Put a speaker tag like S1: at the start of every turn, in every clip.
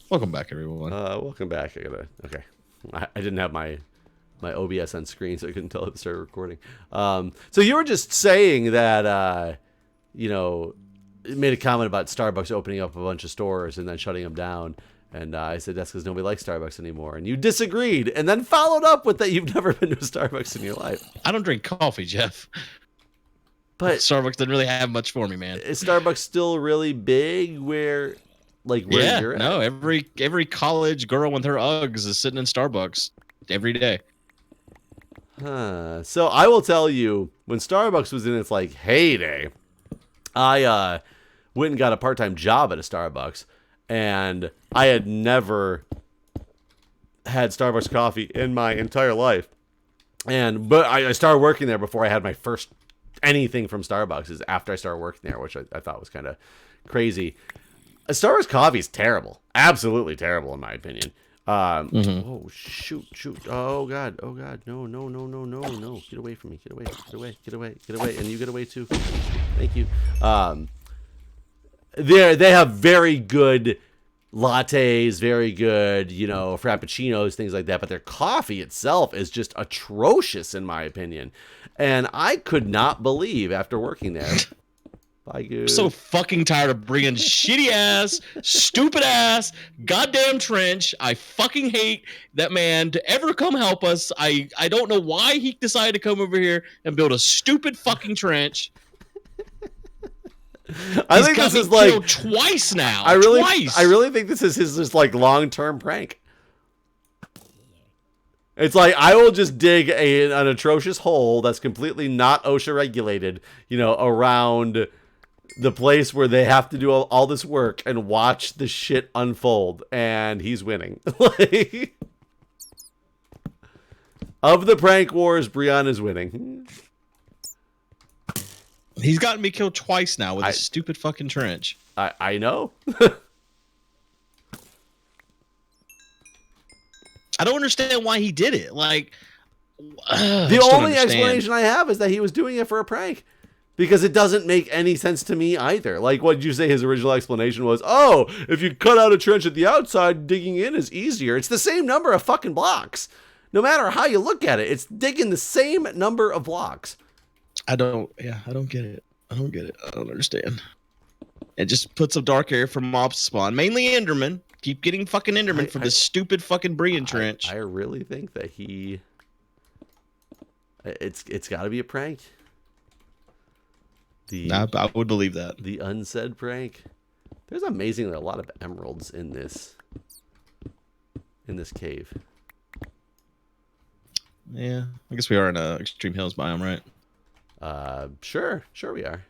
S1: Welcome back, everyone.
S2: Welcome back. Okay. I didn't have my OBS on screen, so I couldn't tell it started recording. So you were just saying that, it made a comment about Starbucks opening up a bunch of stores and then shutting them down. And I said, that's because nobody likes Starbucks anymore. And you disagreed and then followed up with that you've never been to a Starbucks in your life.
S1: I don't drink coffee, Jeff.
S2: But
S1: Starbucks doesn't really have much for me, man.
S2: Is Starbucks still really big where you're at?
S1: No, every college girl with her Uggs is sitting in Starbucks every day.
S2: Huh. So I will tell you, when Starbucks was in its heyday, I went and got a part-time job at a Starbucks, and I had never had Starbucks coffee in my entire life. But I started working there before I had my first anything from Starbucks. Is after I started working there, which I thought was kind of crazy. Starbucks coffee is terrible, absolutely terrible in my opinion. Oh shoot! Oh god! No! Get away from me! Get away! And you get away too. Thank you. They have very good lattes, very good, frappuccinos, things like that. But their coffee itself is just atrocious in my opinion. And I could not believe after working there. Bye, Guude.
S1: I'm so fucking tired of bringing shitty ass, stupid ass, goddamn trench. I fucking hate that man to ever come help us. I don't know why he decided to come over here and build a stupid fucking trench.
S2: I think this is
S1: twice now.
S2: I really think this is his long-term prank. It's I will just dig an atrocious hole that's completely not OSHA regulated, around the place where they have to do all this work and watch the shit unfold, and he's winning. Of the prank wars, Brian is winning.
S1: He's gotten me killed twice now with a stupid fucking trench.
S2: I know.
S1: I don't understand why he did it.
S2: The only explanation I have is that he was doing it for a prank. Because it doesn't make any sense to me either. What did you say his original explanation was? Oh, if you cut out a trench at the outside, digging in is easier. It's the same number of fucking blocks. No matter how you look at it, it's digging the same number of blocks.
S1: I don't get it. I don't understand. It just puts a dark area for mobs to spawn. Mainly Enderman. Keep getting fucking Enderman for this stupid fucking Brian trench.
S2: I really think that it's got to be a prank.
S1: I would believe that.
S2: The unsaid prank. There's amazingly a lot of emeralds in this cave.
S1: Yeah, I guess we are in a extreme hills biome, right?
S2: Sure we are.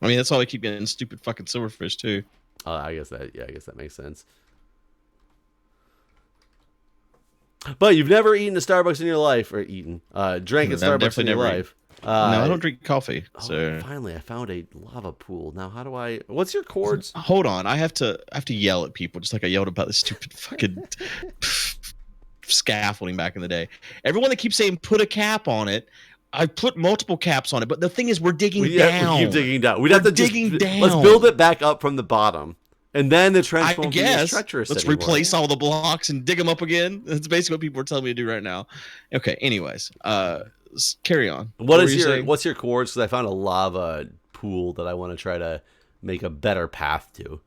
S1: I mean, that's why we keep getting stupid fucking silverfish too.
S2: I guess that makes sense. But you've never eaten a Starbucks in your life, or drank a Starbucks in your life.
S1: No, I don't drink coffee. So
S2: finally, I found a lava pool. Now, how do I? What's your chords?
S1: Hold on, I have to yell at people just like I yelled about this stupid fucking scaffolding back in the day. Everyone that keeps saying put a cap on it, I put multiple caps on it. But the thing is, we're digging down.
S2: We keep digging down. We'd have to digging down. Let's build it back up from the bottom, and then the trench won't be as treacherous
S1: let's
S2: anymore.
S1: Replace all the blocks and dig them up again. That's basically what people are telling me to do right now. Okay. Anyways, carry on.
S2: What's your chords? Because I found a lava pool that I want to try to make a better path to.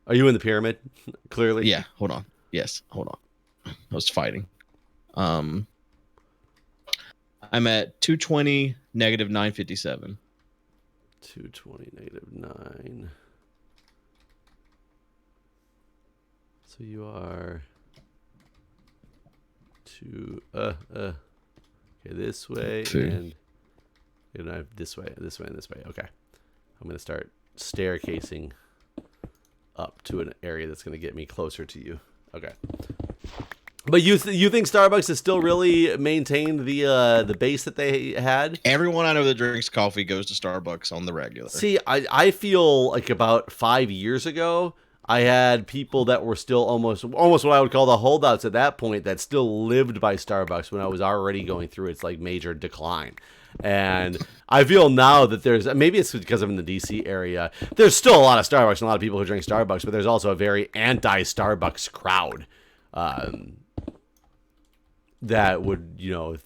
S2: Are you in the pyramid? Clearly.
S1: Yeah. Hold on. Yes. Hold on. I was fighting. I'm at 220 negative 957.
S2: 220 negative 9. So you are okay, this way and this way and this way and this way. Okay. I'm going to start staircasing up to an area that's going to get me closer to you. Okay. But you think Starbucks has still really maintained the base that they had?
S1: Everyone I know that drinks coffee goes to Starbucks on the regular.
S2: See, I feel like about 5 years ago, I had people that were still almost what I would call the holdouts at that point that still lived by Starbucks when I was already going through its major decline. And I feel now that maybe it's because I'm in the DC area, there's still a lot of Starbucks and a lot of people who drink Starbucks, but there's also a very anti-Starbucks crowd that would,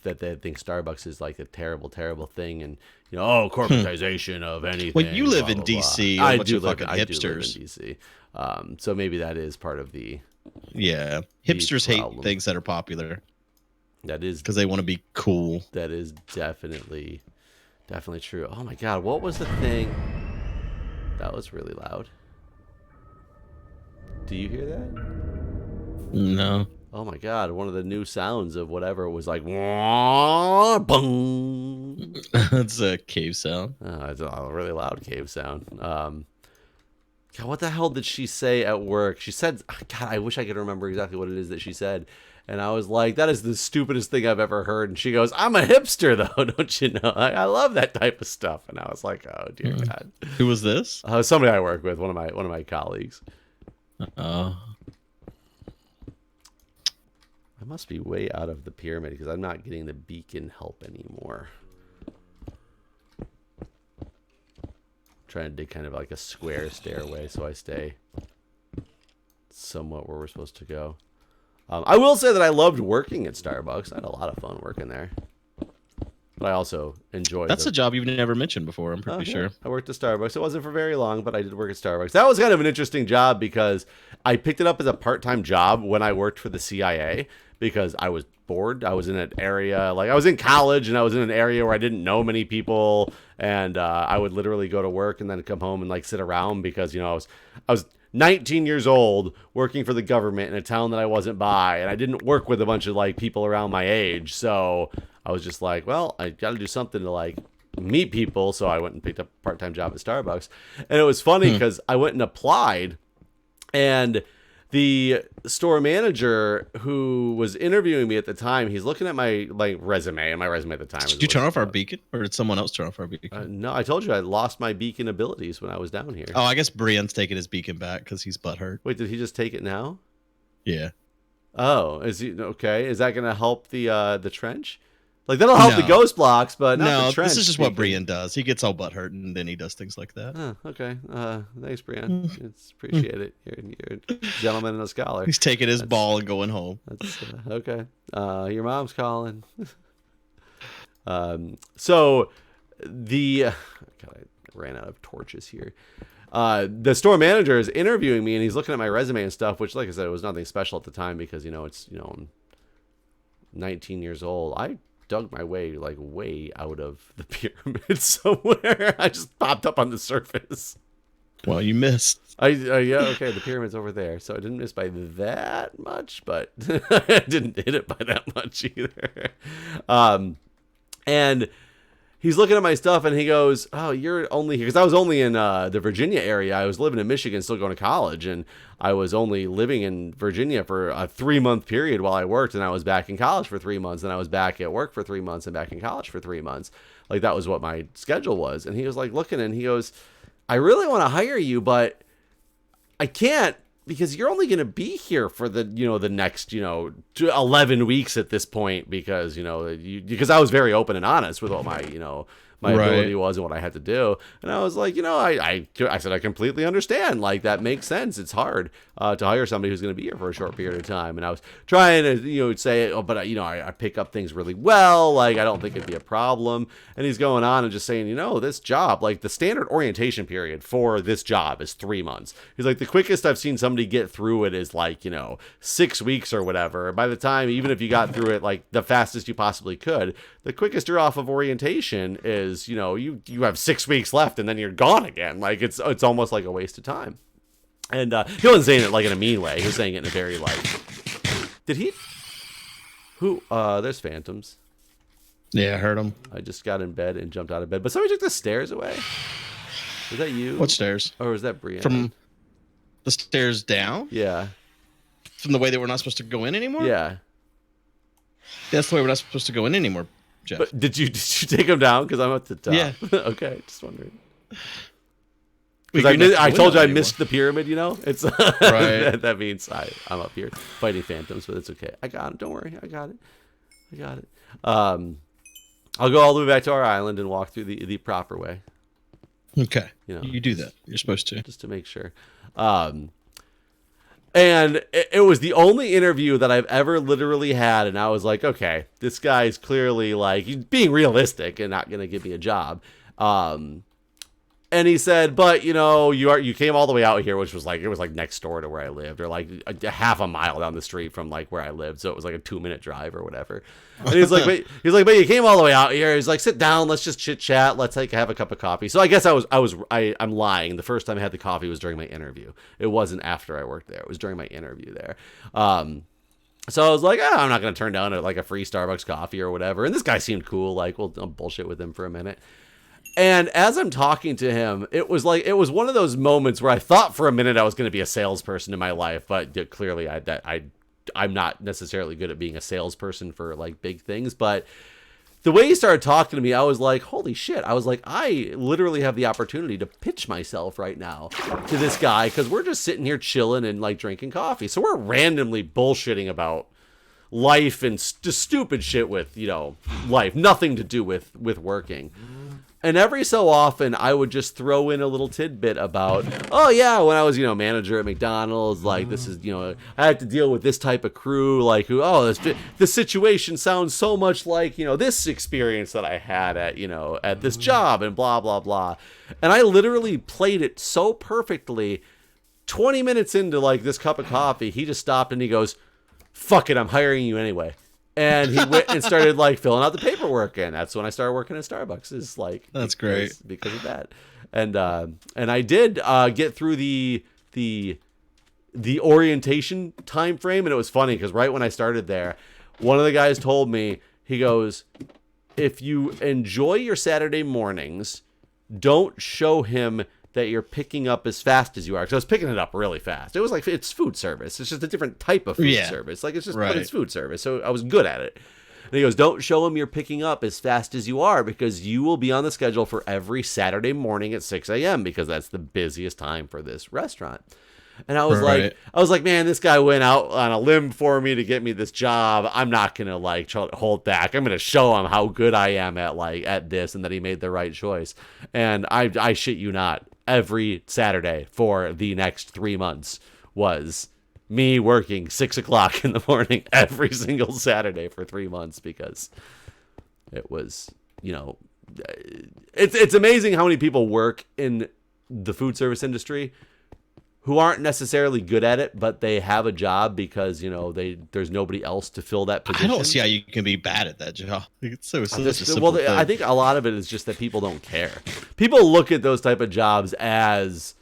S2: that they think Starbucks is like a terrible, terrible thing, and corporatization of anything.
S1: Well, you live
S2: blah,
S1: in
S2: blah,
S1: DC.
S2: blah. I
S1: do live in
S2: DC. So maybe that is part of the
S1: hipsters hate
S2: problem.
S1: things that are popular.
S2: That is
S1: because they want to be cool.
S2: That is definitely true. Oh my god, what was the thing? That was really loud. Do you hear that?
S1: No.
S2: Oh my god, one of the new sounds of whatever was like, wah, bung.
S1: That's a cave sound.
S2: Oh, it's a really loud cave sound. God, what the hell did she say at work? She said, God, I wish I could remember exactly what it is that she said. And I was like, that is the stupidest thing I've ever heard. And she goes, I'm a hipster, though, don't you know? I love that type of stuff. And I was like, oh, dear God.
S1: Who was this?
S2: Somebody I work with, one of my colleagues. I must be way out of the pyramid because I'm not getting the beacon help anymore. Trying to dig kind of like a square stairway so I stay somewhat where we're supposed to go. I will say that I loved working at Starbucks. I had a lot of fun working there. But I also enjoyed
S1: That's a job you've never mentioned before, I'm pretty sure.
S2: I worked at Starbucks. It wasn't for very long, but I did work at Starbucks. That was kind of an interesting job because I picked it up as a part-time job when I worked for the CIA because I was bored. I was in an area, like I was in college and I was in an area where I didn't know many people, and I would literally go to work and then come home and like sit around because, I was 19 years old working for the government in a town that I wasn't by, and I didn't work with a bunch of like people around my age. So I was just like, well, I got to do something to like meet people. So I went and picked up a part-time job at Starbucks. And it was funny because I went and applied, and the store manager who was interviewing me at the time, he's looking at my resume, and my resume at the time.
S1: Did you turn off our beacon, or did someone else turn off our beacon?
S2: No, I told you I lost my beacon abilities when I was down here.
S1: Oh, I guess Brienne's taking his beacon back because he's butthurt.
S2: Wait, did he just take it now?
S1: Yeah.
S2: Oh, is he okay? Is that going to help the trench? Like that'll help the ghost blocks, but not the trench.
S1: This is just what Brienne does. He gets all butthurt and then he does things like that.
S2: Oh, okay. Thanks, Brienne. It's appreciate it. You're a gentleman and a scholar.
S1: He's taking his ball and going home.
S2: That's okay. Your mom's calling. So the God, I ran out of torches here. The store manager is interviewing me, and he's looking at my resume and stuff, which, like I said, it was nothing special at the time because it's I'm 19 years old. I dug my way way out of the pyramid somewhere. I just popped up on the surface.
S1: Well, you missed.
S2: Okay, the pyramid's over there, so I didn't miss by that much, but I didn't hit it by that much either. And he's looking at my stuff, and he goes, "Oh, you're only here," because I was only in the Virginia area. I was living in Michigan, still going to college, and I was only living in Virginia for a 3-month period while I worked, and I was back in college for 3 months, and I was back at work for 3 months, and back in college for 3 months. Like that was what my schedule was. And he was like looking, and he goes, "I really want to hire you, but I can't because you're only going to be here for the next 11 weeks at this point because because I was very open and honest with what my my ability was and what I had to do." And I was like, I said, I completely understand. Like, that makes sense. It's hard to hire somebody who's going to be here for a short period of time. And I was trying to, say, oh, but I pick up things really well. Like, I don't think it'd be a problem. And he's going on and just saying, this job, like the standard orientation period for this job is 3 months. He's like, the quickest I've seen somebody get through it is like, 6 weeks or whatever. By the time, even if you got through it like the fastest you possibly could, the quickest you're off of orientation is, you have 6 weeks left and then you're gone again. Like it's almost like a waste of time. And he wasn't saying it like in a mean way. He was saying it in a very did he? There's phantoms.
S1: Yeah, I heard him.
S2: I just got in bed and jumped out of bed. But somebody took the stairs away. Was that you?
S1: What stairs?
S2: Or was that Brienne?
S1: From the stairs down?
S2: Yeah.
S1: From the way that we're not supposed to go in anymore?
S2: Yeah.
S1: That's the way we're not supposed to go in anymore, Jeff.
S2: But did you take them down? Because I'm at the top.
S1: Yeah.
S2: Okay, just wondering. Because I told you I missed the pyramid, It's
S1: right.
S2: that means I'm up here fighting phantoms, but it's okay. I got it. Don't worry. I got it. I'll go all the way back to our island and walk through the proper way.
S1: Okay.
S2: You know,
S1: You do that. You're supposed to.
S2: just to make sure. And it was the only interview that I've ever literally had, and I was like, okay, this guy's clearly like he's being realistic and not gonna give me a job. And he said, but you came all the way out here, which was like it was like next door to where I lived, or like a half a mile down the street from like where I lived, so it was like a 2-minute drive or whatever. And he's like, but you came all the way out here. He's like, sit down, let's just chit chat, let's like have a cup of coffee. So I guess I'm lying. The first time I had the coffee was during my interview. It wasn't after I worked there. It was during my interview there. So I was like, I'm not gonna turn down like a free Starbucks coffee or whatever. And this guy seemed cool. Like, I'll bullshit with him for a minute. And as I'm talking to him, it was one of those moments where I thought for a minute I was going to be a salesperson in my life, but clearly I'm not necessarily good at being a salesperson for like big things. But the way he started talking to me, I was like, holy shit. I was like, I literally have the opportunity to pitch myself right now to this guy because we're just sitting here chilling and like drinking coffee. So we're randomly bullshitting about life and just stupid shit with, life, nothing to do with working. And every so often, I would just throw in a little tidbit about, oh yeah, when I was, manager at McDonald's, like this is, I had to deal with this type of crew, like this situation sounds so much like, this experience that I had at, at this job and blah, blah, blah. And I literally played it so perfectly. 20 minutes into like this cup of coffee, he just stopped and he goes, fuck it, I'm hiring you anyway. And he went and started like filling out the paperwork, and that's when I started working at Starbucks. Is like
S1: that's great
S2: because of that, and I did get through the orientation time frame, and it was funny because right when I started there, one of the guys told me, he goes, if you enjoy your Saturday mornings, don't show him that you're picking up as fast as you are. Because I was picking it up really fast. It was like, it's food service. It's just a different type of food service. Like, it's just, but it's food service. So I was good at it. And he goes, don't show him you're picking up as fast as you are because you will be on the schedule for every Saturday morning at 6 a.m. because that's the busiest time for this restaurant. And I was like, man, this guy went out on a limb for me to get me this job. I'm not going to like try to hold back. I'm going to show him how good I am at this and that he made the right choice. And I shit you not. Every Saturday for the next 3 months was me working 6 o'clock in the morning every single Saturday for 3 months because it was, it's amazing how many people work in the food service industry who aren't necessarily good at it, but they have a job because, there's nobody else to fill that position.
S1: I don't see how you can be bad at that job. It's so
S2: I think a lot of it is just that people don't care. People look at those type of jobs as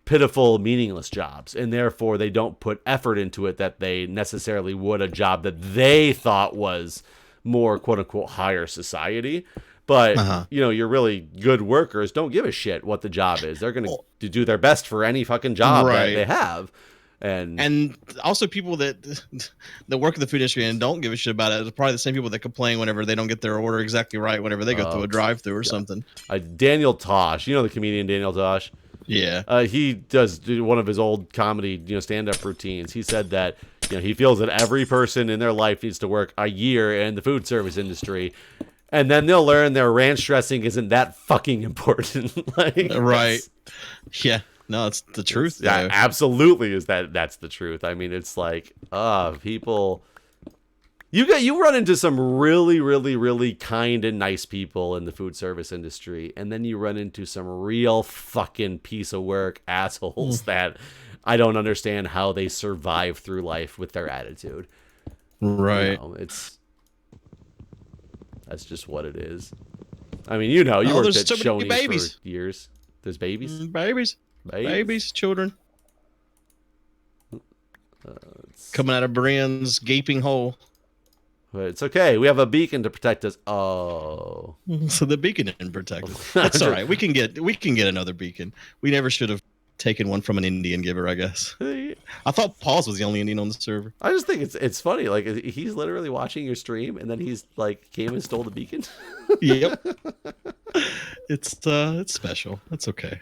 S2: pitiful, meaningless jobs, and therefore they don't put effort into it that they necessarily would a job that they thought was more quote-unquote higher society. But, your really good workers don't give a shit what the job is. They're going to do their best for any fucking job that they have. And
S1: also people that work in the food industry and don't give a shit about it are probably the same people that complain whenever they don't get their order exactly right whenever they go through a drive-thru or something.
S2: Daniel Tosh, the comedian Daniel Tosh?
S1: Yeah.
S2: He does one of his old comedy, stand-up routines. He said that, he feels that every person in their life needs to work a year in the food service industry. And then they'll learn their ranch dressing isn't that fucking important.
S1: Right. Yeah. No, it's the truth.
S2: Yeah, absolutely that's the truth. I mean, it's like, people. You run into some really, really, really kind and nice people in the food service industry, and then you run into some real fucking piece of work assholes that I don't understand how they survive through life with their attitude.
S1: Right.
S2: That's just what it is. I mean, you worked at Shoney's
S1: babies
S2: for years. There's babies?
S1: Babies, children. Coming out of Brienne's gaping hole.
S2: But it's okay. We have a beacon to protect us. Oh.
S1: So the beacon didn't protect us. That's all right. We can get another beacon. We never should have taken one from an Indian giver, I guess. I thought Paul's was the only Indian on the server.
S2: I just think it's funny. Like, he's literally watching your stream, and then he's like came and stole the beacon.
S1: Yep. It's special. That's okay.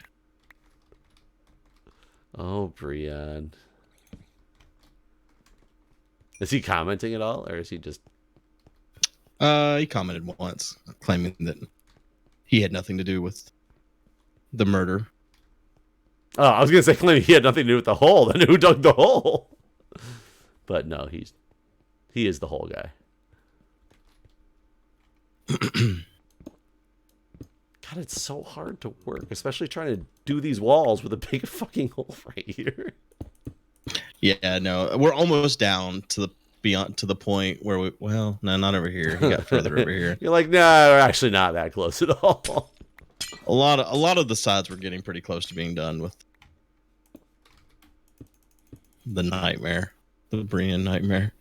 S2: Oh, Brienne. Is he commenting at all, or is he just?
S1: He commented once, claiming that he had nothing to do with the murder.
S2: Oh, I was gonna say claiming he had nothing to do with the hole. Then who dug the hole? But no, he is the hole guy. God, it's so hard to work, especially trying to do these walls with a big fucking hole right here.
S1: Yeah, no, we're almost down to the beyond to the point where no, not over here. He got further over here.
S2: You're like, no, we're actually not that close at all.
S1: A lot of the sides were getting pretty close to being done with the nightmare, the Brian nightmare.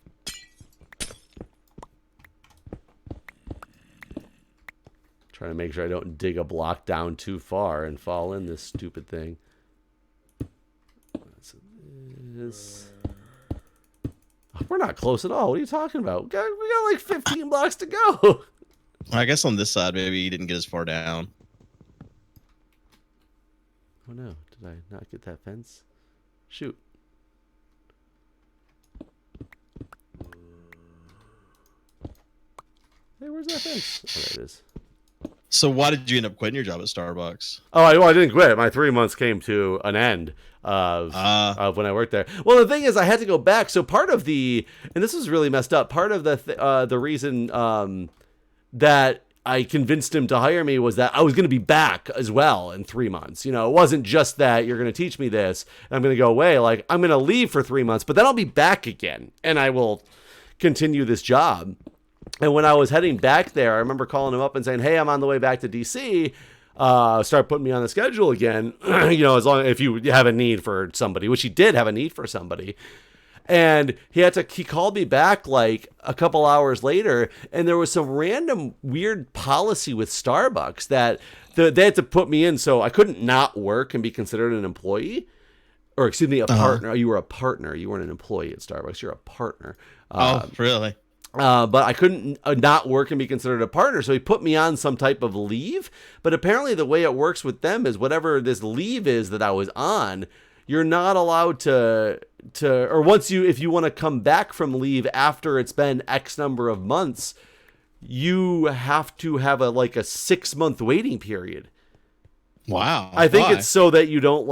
S2: Trying to make sure I don't dig a block down too far and fall in this stupid thing. We're not close at all. What are you talking about? We got like 15 blocks to go.
S1: I guess on this side, maybe he didn't get as far down.
S2: Oh no, did I not get that fence? Shoot. Hey, where's that fence? Oh, there it is.
S1: So why did you end up quitting your job at Starbucks?
S2: Oh, I didn't quit. My 3 months came to an end of when I worked there. Well, the thing is, I had to go back. So part of and this was really messed up. Part of the reason that I convinced him to hire me was that I was going to be back as well in 3 months. You know, it wasn't just that you're going to teach me this and I'm going to go away. Like, I'm going to leave for 3 months, but then I'll be back again and I will continue this job. And when I was heading back there, I remember calling him up and saying, hey, I'm on the way back to DC. Start putting me on the schedule again. You know, as long if you have a need for somebody, which he did have a need for somebody. And he called me back like a couple hours later, and there was some random weird policy with Starbucks that they had to put me in so I couldn't not work and be considered an employee. Or excuse me, a partner. You were a partner. You weren't an employee at Starbucks. You're a partner.
S1: Oh, really?
S2: But I couldn't not work and be considered a partner, so he put me on some type of leave. But apparently the way it works with them is whatever this leave is that I was on, you're not allowed to or if you want to come back from leave after it's been X number of months, you have to have a 6-month waiting period.
S1: Wow.
S2: I think it's so that you don't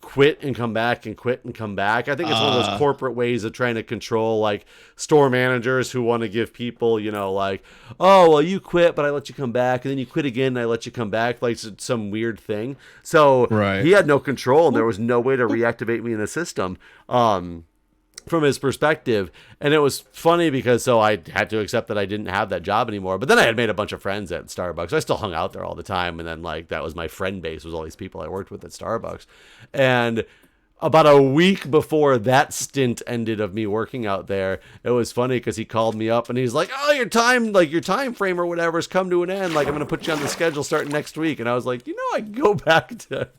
S2: quit and come back and quit and come back. I think it's one of those corporate ways of trying to control store managers who want to give people, oh, well, you quit, but I let you come back. And then you quit again and I let you come back. Like some weird thing. So He had no control and there was no way to reactivate me in the system. From his perspective. And it was funny because I had to accept that I didn't have that job anymore. But then I had made a bunch of friends at Starbucks. I still hung out there all the time. And then that was my friend base, was all these people I worked with at Starbucks. And about a week before that stint ended of me working out there, it was funny because he called me up and he's like, oh, your time frame or whatever has come to an end. I'm going to put you on the schedule starting next week. And I was like, I can go back to,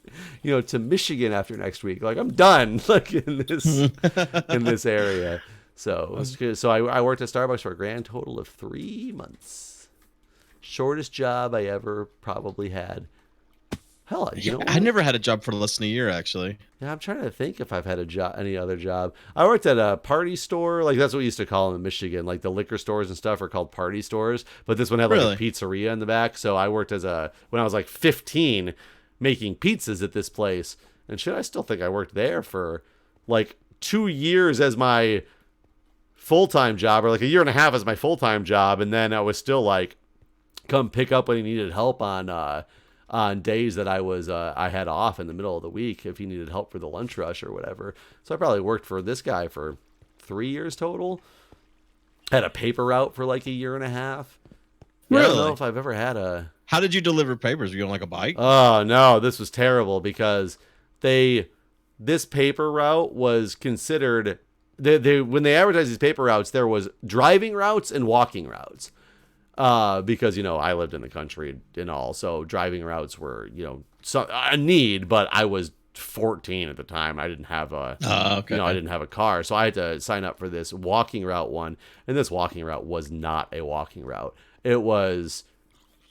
S2: to Michigan after next week. I'm done in this area. So I worked at Starbucks for a grand total of 3 months. Shortest job I ever probably had. Hell,
S1: I never had a job for less than a year, actually.
S2: Yeah, I'm trying to think if I've had any other job. I worked at a party store. That's what we used to call them in Michigan. The liquor stores and stuff are called party stores. But this one had a pizzeria in the back. So I worked when I was 15, making pizzas at this place. And shit, I still think I worked there for 2 years as my full-time job, or a year and a half as my full-time job. And then I was still come pick up when he needed help on days that I had off in the middle of the week if he needed help for the lunch rush or whatever. So I probably worked for this guy for 3 years total. Had a paper route for a year and a half.
S1: Really?
S2: I don't know if I've ever had a...
S1: How did you deliver papers? Were you on a bike?
S2: Oh, no, this was terrible because this paper route was considered... when they advertised these paper routes, there was driving routes and walking routes. Because, I lived in the country and all, so driving routes were, a need, but I was 14 at the time. I didn't have I didn't have a car, so I had to sign up for this walking route one, and this walking route was not a walking route. It was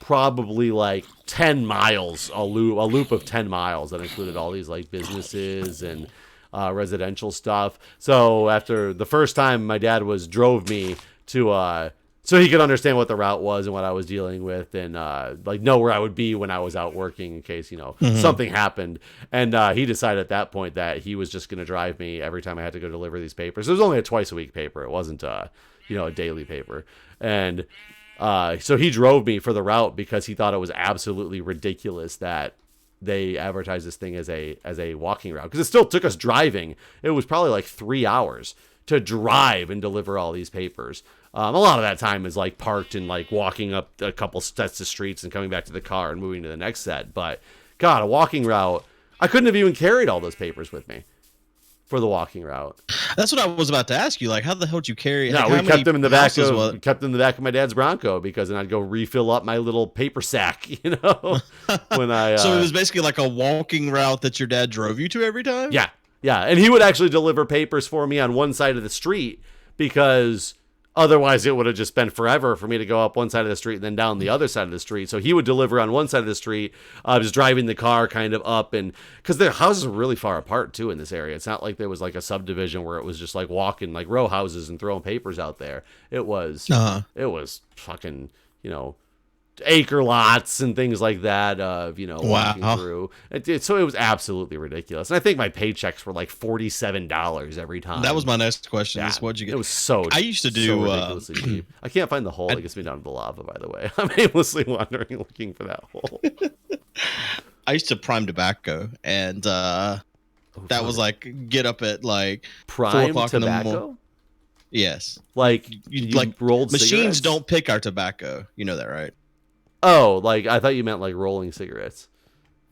S2: probably 10 miles, a loop of 10 miles that included all these businesses and residential stuff. So after the first time my dad drove me to so he could understand what the route was and what I was dealing with, and like know where I would be when I was out working in case something happened. And he decided at that point that he was just going to drive me every time I had to go deliver these papers. It was only a twice a week paper. It wasn't a daily paper. And so he drove me for the route because he thought it was absolutely ridiculous that they advertised this thing as a walking route, because it still took us driving. It was probably like 3 hours to drive and deliver all these papers. A lot of that time is like parked and like walking up a couple sets of streets and coming back to the car and moving to the next set. But God, a walking route, I couldn't have even carried all those papers with me for the walking route.
S1: That's what I was about to ask you. Like, how the hell did you carry?
S2: No,
S1: like,
S2: we kept them in the back of my dad's Bronco, because then I'd go refill up my little paper sack, when I.
S1: So it was basically like a walking route that your dad drove you to every time.
S2: Yeah, and he would actually deliver papers for me on one side of the street, because otherwise it would have just been forever for me to go up one side of the street and then down the other side of the street. So he would deliver on one side of the street. I was driving the car kind of up, and because their houses are really far apart too in this area. It's not like there was like a subdivision where it was just like walking like row houses and throwing papers out there. It was fucking, acre lots and things like that walking through. So it was absolutely ridiculous. And I think my paychecks were like $47 every time.
S1: That was my next question.
S2: Yeah,
S1: is what'd you get?
S2: It was so
S1: I used to do
S2: ridiculously cheap. I can't find the hole that gets me down to the lava, by the way. I'm aimlessly wandering looking for that hole.
S1: I used to prime tobacco, and that was like get up at like
S2: prime
S1: 4 o'clock
S2: tobacco?
S1: in the morning. Yes.
S2: Like you like rolled
S1: machines
S2: cigarettes?
S1: don't pick our tobacco. You know that, right?
S2: Oh, like I thought you meant like rolling cigarettes.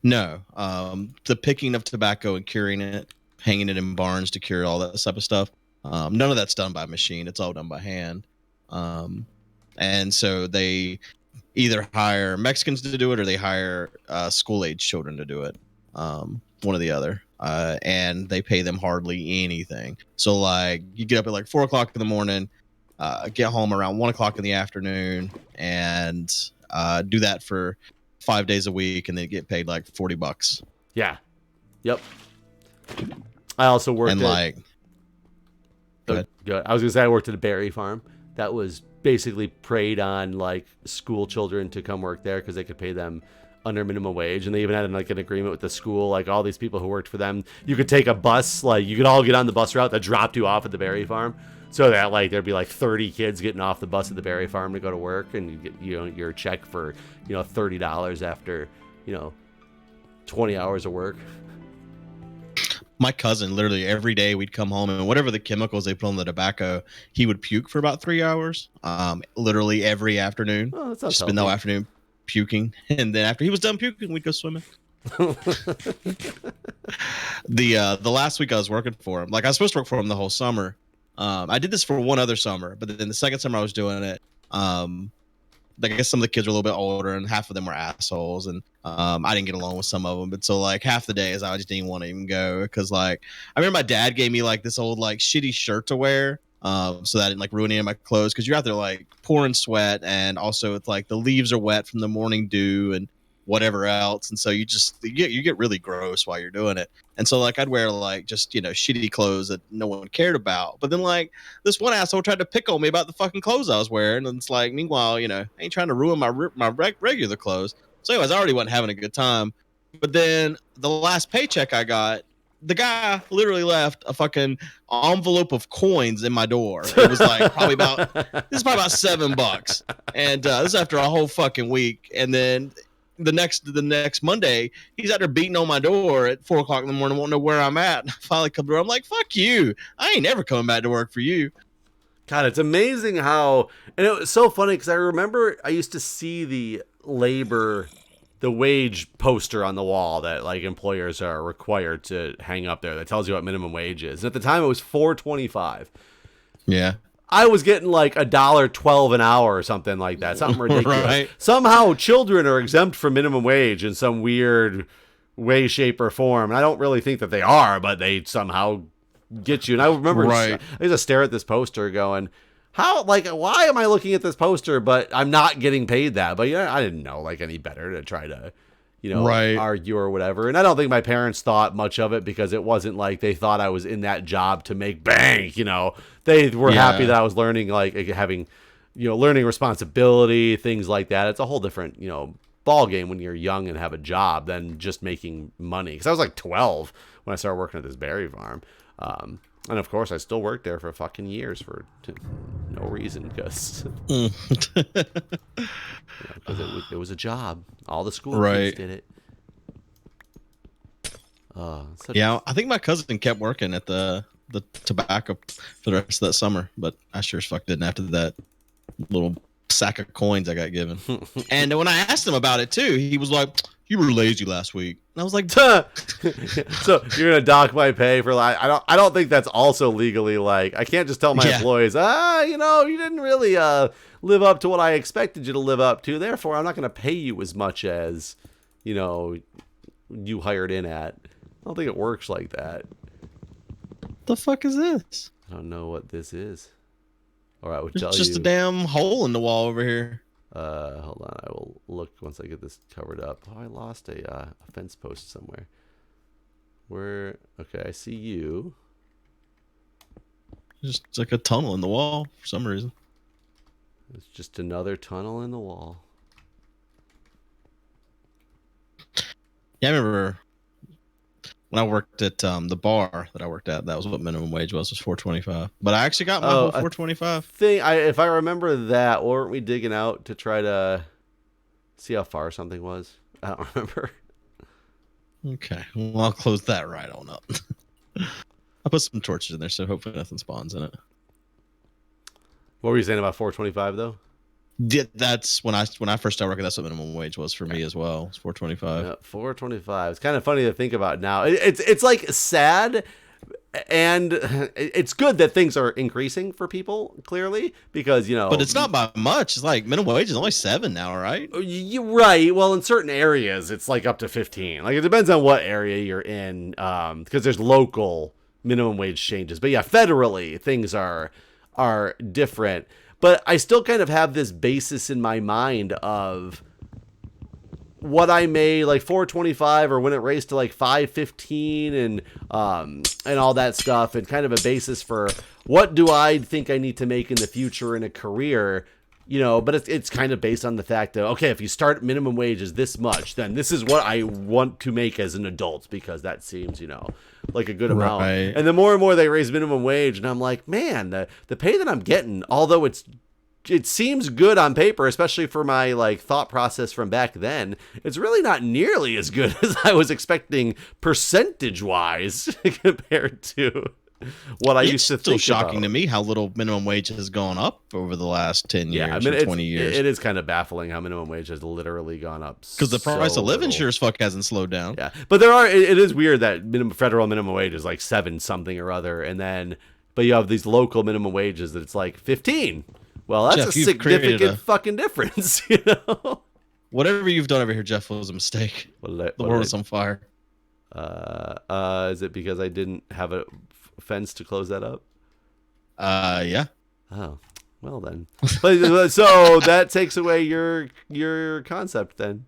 S1: No, the picking of tobacco and curing it, hanging it in barns to cure all that type of stuff. None of that's done by machine. It's all done by hand. And so they either hire Mexicans to do it, or they hire school-age children to do it. One or the other. And they pay them hardly anything. So like you get up at like 4 o'clock in the morning, get home around 1 o'clock in the afternoon, and do that for 5 days a week, and then get paid like $40.
S2: Yeah. Yep. I also worked
S1: and like
S2: good. I was gonna say I worked at a berry farm that was basically preyed on like school children to come work there because they could pay them under minimum wage, and they even had like an agreement with the school, like all these people who worked for them, you could take a bus, like you could all get on the bus route that dropped you off at the berry farm. So that like there'd be like 30 kids getting off the bus at the berry farm to go to work, and you get your check for $30 after 20 hours of work.
S1: My cousin, literally every day we'd come home, and whatever the chemicals they put on the tobacco, he would puke for about 3 hours. Literally every afternoon.
S2: Oh, that's not
S1: just spend the whole afternoon puking, and then after he was done puking, we'd go swimming. The last week I was working for him, like I was supposed to work for him the whole summer. I did this for one other summer, but then the second summer I was doing it, like I guess some of the kids were a little bit older, and half of them were assholes, and I didn't get along with some of them. But so like half the days I just didn't want to even go, because like I remember my dad gave me like this old like shitty shirt to wear, so that I didn't like ruin any of my clothes, because you're out there like pouring sweat, and also it's like the leaves are wet from the morning dew and whatever else, and so you get really gross while you're doing it. And so like I'd wear like just shitty clothes that no one cared about, but then like this one asshole tried to pick on me about the fucking clothes I was wearing, and it's like, meanwhile I ain't trying to ruin my regular clothes. So anyways, I already wasn't having a good time. But then the last paycheck I got, the guy literally left a fucking envelope of coins in my door. It was like probably about $7, and this is after a whole fucking week. And then the next Monday, he's out there beating on my door at 4 o'clock in the morning, wanting to know where I'm at. And I finally come to her. I'm like, fuck you. I ain't never coming back to work for you.
S2: God, it's amazing how, and it was so funny because I remember I used to see the wage poster on the wall that like employers are required to hang up there that tells you what minimum wage is. And at the time it was $4.25.
S1: Yeah.
S2: I was getting like $1.12 an hour or something like that. Something ridiculous.
S1: Right.
S2: Somehow children are exempt from minimum wage in some weird way, shape, or form. And I don't really think that they are, but they somehow get you. And I remember I used to stare at this poster going, why am I looking at this poster, but I'm not getting paid that? But I didn't know like any better to try to, argue or whatever. And I don't think my parents thought much of it, because it wasn't like they thought I was in that job to make bank. They were happy that I was learning, like having learning responsibility, things like that. It's a whole different, ball game when you're young and have a job than just making money. Because I was like 12 when I started working at this berry farm. And of course, I still worked there for fucking years for no reason, because it was a job. All the school kids did it.
S1: Yeah, I think my cousin kept working at the tobacco for the rest of that summer, but I sure as fuck didn't after that little sack of coins I got given. And when I asked him about it too, he was like, "You were lazy last week." And I was like,
S2: "So you're gonna dock my pay for I don't think that's also legally I can't just tell my employees, you didn't really live up to what I expected you to live up to. Therefore, I'm not gonna pay you as much as you hired in at." I don't think it works like that.
S1: The fuck is this?
S2: I don't know what this is. All right, I would tell you.
S1: It's just a damn hole in the wall over here.
S2: Hold on. I will look once I get this covered up. Oh, I lost a fence post somewhere. Okay, I see you.
S1: Just like a tunnel in the wall for some reason.
S2: It's just another tunnel in the wall.
S1: Yeah, I remember when I worked at the bar that I worked at, that was what minimum wage was $4.25. But I actually got my whole $4.25.
S2: If I remember that, weren't we digging out to try to see how far something was? I don't remember.
S1: Okay, well, I'll close that right on up. I'll put some torches in there, so hopefully nothing spawns in it.
S2: What were you saying about $4.25 though?
S1: Yeah, that's when I first started working. That's what minimum wage was for me as well. It's $4.25.
S2: Yeah, $4.25. It's kind of funny to think about now. It's like sad, and it's good that things are increasing for people, clearly, because
S1: But it's not by much. It's like minimum wage is only $7 now, right?
S2: You're right. Well, in certain areas, it's like up to 15. Like it depends on what area you're in, because there's local minimum wage changes. But yeah, federally things are different. But I still kind of have this basis in my mind of what I made, like $4.25, or when it raised to like $5.15, and all that stuff, and kind of a basis for what do I think I need to make in the future in a career, But it's kind of based on the fact that, okay, if you start minimum wage is this much, then this is what I want to make as an adult, because that seems, like a good amount.
S1: Right.
S2: And the more and more they raise minimum wage, and I'm like, man, the pay that I'm getting, although it seems good on paper, especially for my thought process from back then, it's really not nearly as good as I was expecting percentage wise compared to what I used to think.
S1: It's still shocking to me how little minimum wage has gone up over the last 10 years or 20 years.
S2: It is kind of baffling how minimum wage has literally gone up.
S1: Because the price of living sure as fuck hasn't slowed down.
S2: Yeah, but it is weird that federal minimum wage is like 7 something or other, but you have these local minimum wages that it's like 15. Well, that's
S1: Jeff,
S2: a significant fucking difference,
S1: Whatever you've done over here, Jeff, was a mistake. The world is on fire.
S2: Is it because I didn't have a fence to close that up?
S1: Yeah.
S2: Oh, well then. But so that takes away your concept then.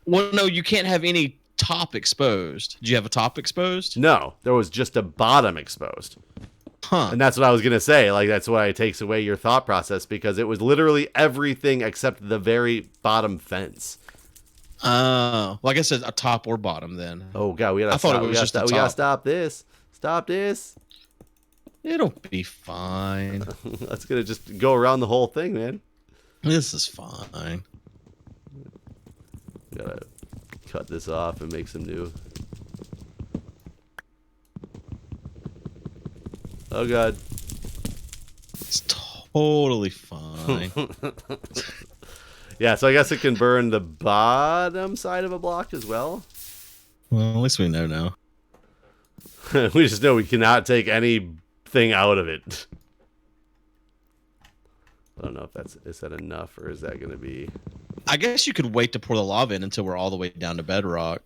S1: Well, no, you can't have any top exposed. Did you have a top exposed?
S2: No, there was just a bottom exposed.
S1: Huh.
S2: And that's what I was going to say. That's why it takes away your thought process, because it was literally everything except the very bottom fence.
S1: Oh, well, I guess it's a top or bottom then.
S2: Oh God, we gotta stop this. Stop this.
S1: It'll be fine.
S2: That's gonna just go around the whole thing, man.
S1: This is fine.
S2: Gotta cut this off and make some new. Oh God.
S1: It's totally fine.
S2: Yeah, so I guess it can burn the bottom side of a block as well.
S1: Well, at least we know now.
S2: We just know we cannot take anything out of it. I don't know if is that enough, or is that going to be...
S1: I guess you could wait to pour the lava in until we're all the way down to bedrock.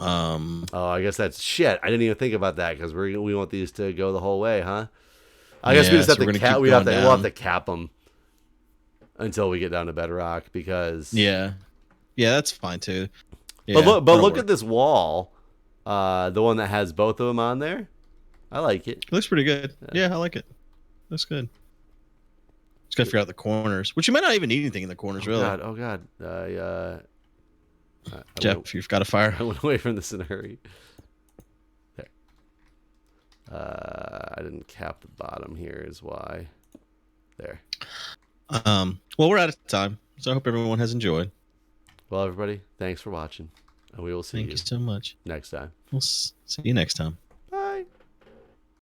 S2: Oh, I guess that's shit. I didn't even think about that, because we want these to go the whole way, huh? I guess we just have to cap. We'll have to cap them until we get down to bedrock, because
S1: yeah, that's fine too. Yeah,
S2: but look at this wall, the one that has both of them on there. I like it.
S1: Looks pretty good. Yeah, I like it. Looks good. It's Gotta figure out the corners, which you might not even need anything in the corners, really.
S2: God, oh god.
S1: Jeff, you've got a fire.
S2: I went away from this in a hurry. There. I didn't cap the bottom here is why. There.
S1: Well, we're out of time, so I hope everyone has enjoyed.
S2: Well, everybody, thanks for watching, and we will see
S1: Thank you so much.
S2: next time.
S1: We'll see you next time.